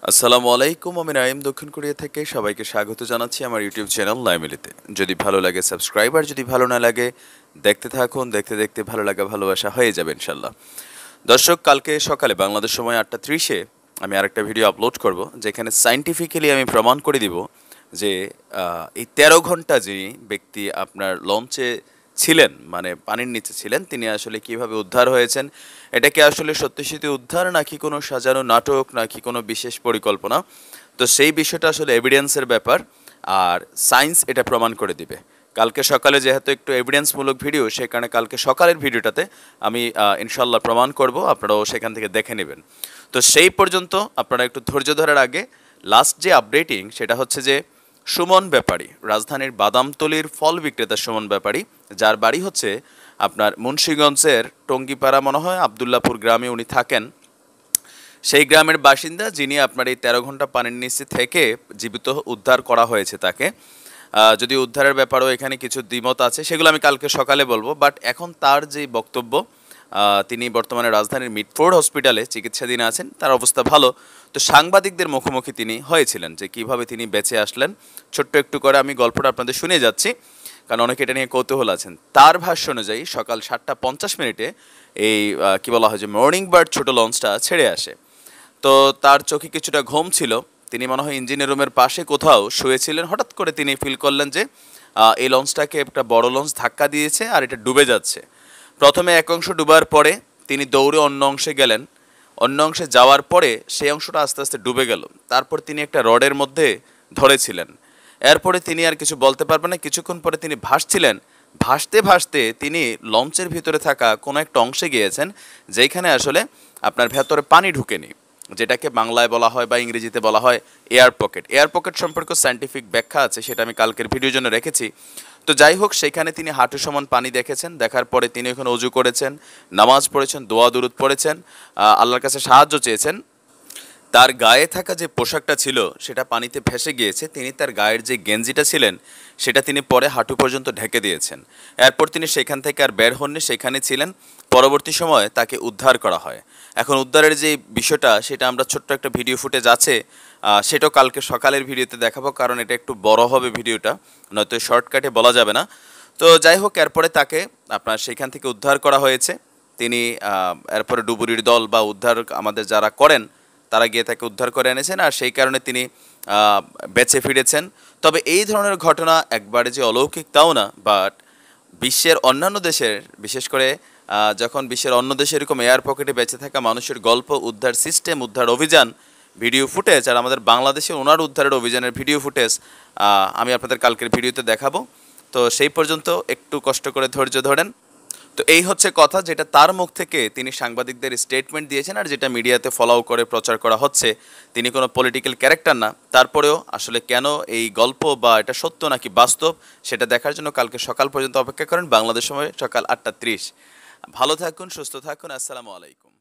আসসালামু আলাইকুম, আমি নাইম দক্ষিণ কোরিয়া থেকে সবাইকে স্বাগত জানাচ্ছি আমার ইউটিউব চ্যানেল লাইমিলিতে। যদি ভালো লাগে সাবস্ক্রাইব, আর যদি ভালো না লাগে দেখতে থাকুন। দেখতে দেখতে ভালো লাগা ভালোবাসা হয়ে যাবে ইনশাল্লাহ। দর্শক, কালকে সকালে বাংলাদেশ সময় 8:30-এ আমি আরেকটা ভিডিও আপলোড করব, যেখানে সায়েন্টিফিক্যালি আমি প্রমাণ করে দিব যে এই 13 ঘন্টা যে ব্যক্তি আপনার লঞ্চে ছিলেন, মানে পানির নিচে ছিলেন, তিনি আসলে কিভাবে উদ্ধার হয়েছেন। এটা কি আসলে সত্যি সত্যি উদ্ধার, নাকি কোনো সাজানো নাটক, নাকি কোনো বিশেষ পরিকল্পনা? তো সেই বিষয়টা আসলে এভিডেন্সের ব্যাপার, আর সায়েন্স এটা প্রমাণ করে দিবে। কালকে সকালে যেহেতু একটু এভিডেন্সমূলক ভিডিও, সেই কারণে কালকে সকালের ভিডিওটাতে আমি ইনশাল্লাহ প্রমাণ করব, আপনারাও সেখান থেকে দেখে নেবেন। তো সেই পর্যন্ত আপনারা একটু ধৈর্য ধরার আগে লাস্ট যে আপডেটিং, সেটা হচ্ছে যে সুমন ব্যাপারী, রাজধানীর বাদামতলীর ফল বিক্রেতা সুমন ব্যাপারী, যার বাড়ি হচ্ছে আপনার মুন্সিগঞ্জের টঙ্গিপাড়া, মনে হয় আবদুল্লাপুর গ্রামে উনি থাকেন। সেই গ্রামের বাসিন্দা, যিনি আপনার এই 13 ঘন্টা পানির নিচে থেকে জীবিত উদ্ধার করা হয়েছে তাকে। যদি উদ্ধারের ব্যাপারেও এখানে কিছু দ্বিমত আছে, সেগুলো আমি কালকে সকালে বলবো। বাট এখন তার যে বক্তব্য, তিনি বর্তমানে রাজধানীর মিডফোর্ড হসপিটালে চিকিৎসাধীন আছেন, তার অবস্থা ভালো। তো সাংবাদিকদের মুখোমুখি তিনি হয়েছিলেন যে কিভাবে তিনি বেঁচে আসলেন। ছোট্ট একটু করে আমি গল্পটা আপনাদের শুনে যাচ্ছি, কারণ অনেকে এটা নিয়ে কৌতূহল আছেন। তার ভাষ্য অনুযায়ী সকাল 7:50 এই কি বলা হয় যে মর্নিং বার্ড ছোট লঞ্চটা ছেড়ে আসে। তো তার চোখে কিছুটা ঘুম ছিল, তিনি মনে হয় ইঞ্জিনের রুমের পাশে কোথাও শুয়েছিলেন। হঠাৎ করে তিনি ফিল করলেন যে এই লঞ্চটাকে একটা বড় লঞ্চ ধাক্কা দিয়েছে আর এটা ডুবে যাচ্ছে। প্রথমে এক অংশ ডুবার পরে তিনি দৌড়ে অন্য অংশে গেলেন। অন্য অংশে যাওয়ার পরে সেই অংশটা আস্তে আস্তে ডুবে গেল। তারপর তিনি একটা রডের মধ্যে ধরেছিলেন। এরপরে তিনি আর কিছু বলতে পারবেন না। কিছুক্ষণ পরে তিনি ভাসছিলেন। ভাসতে ভাসতে তিনি লঞ্চের ভিতরে থাকা কোনো একটা অংশে গিয়েছেন, যেখানে আসলে আপনার ভেতরে পানি ঢুকেনি, যেটাকে বাংলায় বলা হয় বা ইংরেজিতে বলা হয় এয়ার পকেট। এয়ার পকেট সম্পর্কে সায়েন্টিফিক ব্যাখ্যা আছে, সেটা আমি কালকের ভিডিওর জন্য রেখেছি। তো যাই হোক, সেখানে তিনি হাঁটু সমান পানি দেখেছেন। দেখার পরে তিনি ওখানে অজু করেছেন, নামাজ পড়েছেন, দোয়া দুরুদ পড়েছেন, আল্লাহর কাছে সাহায্য চেয়েছেন। তার গায়ে থাকা যে পোশাকটা ছিল সেটা পানিতে ভেসে গিয়েছে। তিনি তার গায়ের যে গেঞ্জিটা ছিলেন সেটা তিনি পরে হাঁটু পর্যন্ত ঢেকে দিয়েছেন। এরপর তিনি সেখান থেকে আর বের হননি, সেখানে ছিলেন। পরবর্তী সময়ে তাকে উদ্ধার করা হয়। এখন উদ্ধারের যে বিষয়টা, সেটা আমরা ছোট্ট একটা ভিডিও ফুটেজ আছে, সেটাও কালকে সকালের ভিডিওতে দেখাবো, কারণ এটা একটু বড় হবে ভিডিওটা, নয়তো শর্টকাটে বলা যাবে না। তো যাই হোক, এরপরে তাকে আপনার সেখান থেকে উদ্ধার করা হয়েছে। তিনি এরপরে ডুবুরির দল বা উদ্ধার আমাদের যারা করেন, তারা গিয়ে তাকে উদ্ধার করে এনেছেন, আর সেই কারণে তিনি বেঁচে ফিরেছেন। তবে এই ধরনের ঘটনা একবারে যে অলৌকিক তাও না, বাট বিশ্বের অন্যান্য দেশের, বিশেষ করে যখন বিশ্বের অন্য দেশে এরকম এয়ার পকেটে বেঁচে থাকা মানুষের গল্প, উদ্ধার সিস্টেম, উদ্ধার অভিযান, ভিডিও ফুটেজ, আর আমাদের বাংলাদেশের ওনার উদ্ধারের অভিযানের ভিডিও ফুটেজ আমি আপনাদের কালকের ভিডিওতে দেখাবো। তো সেই পর্যন্ত একটু কষ্ট করে ধৈর্য ধরেন। তো এই হচ্ছে কথা, যেটা তার মুখ থেকে তিনি সাংবাদিকদের স্টেটমেন্ট দিয়েছেন, আর যেটা মিডিয়াতে ফলো করে প্রচার করা হচ্ছে। তিনি কোনো পলিটিক্যাল ক্যারেক্টার না, তারপরেও আসলে কেন এই গল্প বা এটা সত্য নাকি বাস্তব, সেটা দেখার জন্য কালকে সকাল পর্যন্ত অপেক্ষা করেন। বাংলাদেশ সময় সকাল 8:30। ভালো থাকুন, সুস্থ থাকুন। আসসালামু আলাইকুম।